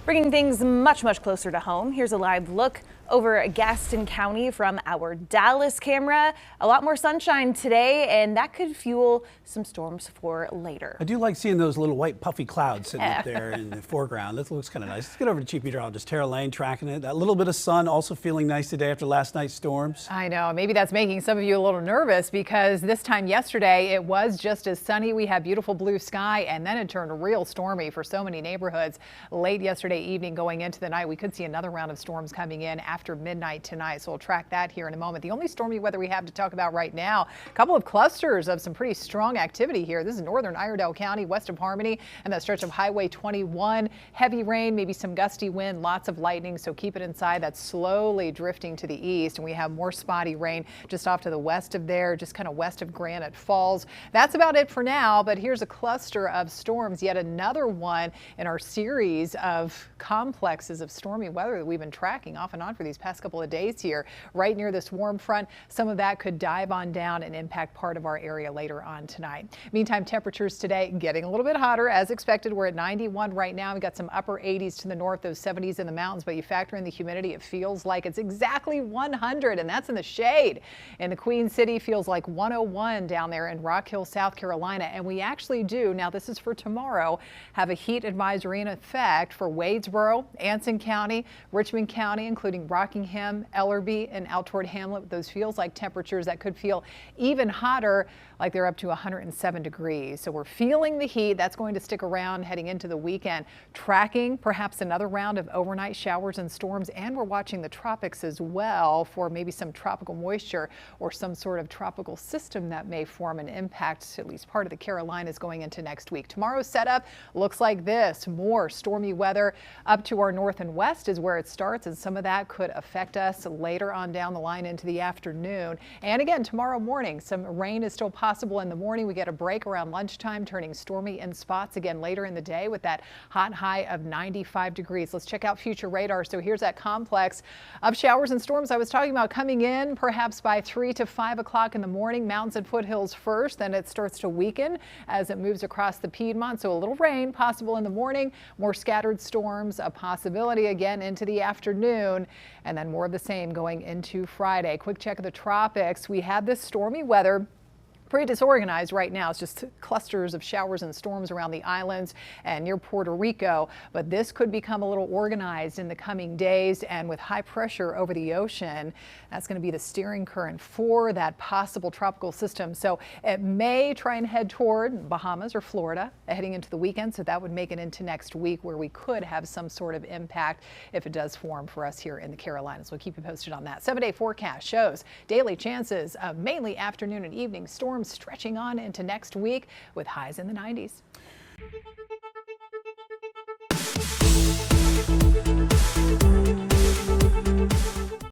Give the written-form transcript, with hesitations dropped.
Bringing things much closer to home, here's a live look over Gaston County from our Dallas camera. A lot more sunshine today, and that could fuel some storms for later. I do like seeing those little white puffy clouds sitting up there in the foreground. That looks kind of nice. Let's get over to Chief Meteorologist Tara Lane tracking it. That little bit of sun also feeling nice today after last night's storms. I know. Maybe that's making some of you a little nervous because this time yesterday it was just as sunny. We had beautiful blue sky, and then it turned real stormy for so many neighborhoods. Late yesterday evening going into the night, we could see another round of storms coming in after midnight tonight. So we'll track that here in a moment. The only stormy weather we have to talk about right now, a couple of clusters of some pretty strong activity here. This is northern Iredell County, west of Harmony, and that stretch of Highway 21. Heavy rain, maybe some gusty wind, lots of lightning. So keep it inside. That's slowly drifting to the east, and we have more spotty rain just off to the west of there, just kind of west of Granite Falls. That's about it for now, but here's a cluster of storms, yet another one in our series of complexes of stormy weather that we've been tracking off and on for these past couple of days here. Right near this warm front, some of that could dive on down and impact part of our area later on tonight. Meantime, temperatures today getting a little bit hotter as expected. We're at 91 right now. We've got some upper 80s to the north, those 70s in the mountains, but you factor in the humidity, it feels like it's exactly 100, and that's in the shade. In the Queen City, feels like 101 down there in Rock Hill, South Carolina. And we actually do, now this is for tomorrow, have a heat advisory in effect for Wadesboro, Anson County, Richmond County, including Rockingham, Ellerbe, and out toward Hamlet. Those feels like temperatures that could feel even hotter, like they're up to 107 degrees. So we're feeling the heat. That's going to stick around heading into the weekend. Tracking perhaps another round of overnight showers and storms, and we're watching the tropics as well for maybe some tropical moisture or some sort of tropical system that may form an impact at least part of the Carolinas going into next week. Tomorrow's setup looks like this. More stormy weather up to our north and west is where it starts, and some of that could affect us later on down the line into the afternoon. And again, tomorrow morning, some rain is still possible in the morning. We get a break around lunchtime, turning stormy in spots again later in the day with that hot high of 95 degrees. Let's check out future radar. So here's that complex of showers and storms I was talking about coming in perhaps by 3 to 5 o'clock in the morning. Mountains and foothills first, then it starts to weaken as it moves across the Piedmont. So a little rain possible in the morning, more scattered storms, a possibility again into the afternoon, and then more of the same going into Friday. Quick check of the tropics. We had this stormy weather. Pretty disorganized right now. It's just clusters of showers and storms around the islands and near Puerto Rico. But this could become a little organized in the coming days, and with high pressure over the ocean, that's going to be the steering current for that possible tropical system. So it may try and head toward Bahamas or Florida heading into the weekend. So that would make it into next week where we could have some sort of impact if it does form for us here in the Carolinas. We'll keep you posted on that. 7-day forecast shows daily chances of mainly afternoon and evening storms stretching on into next week with highs in the 90s.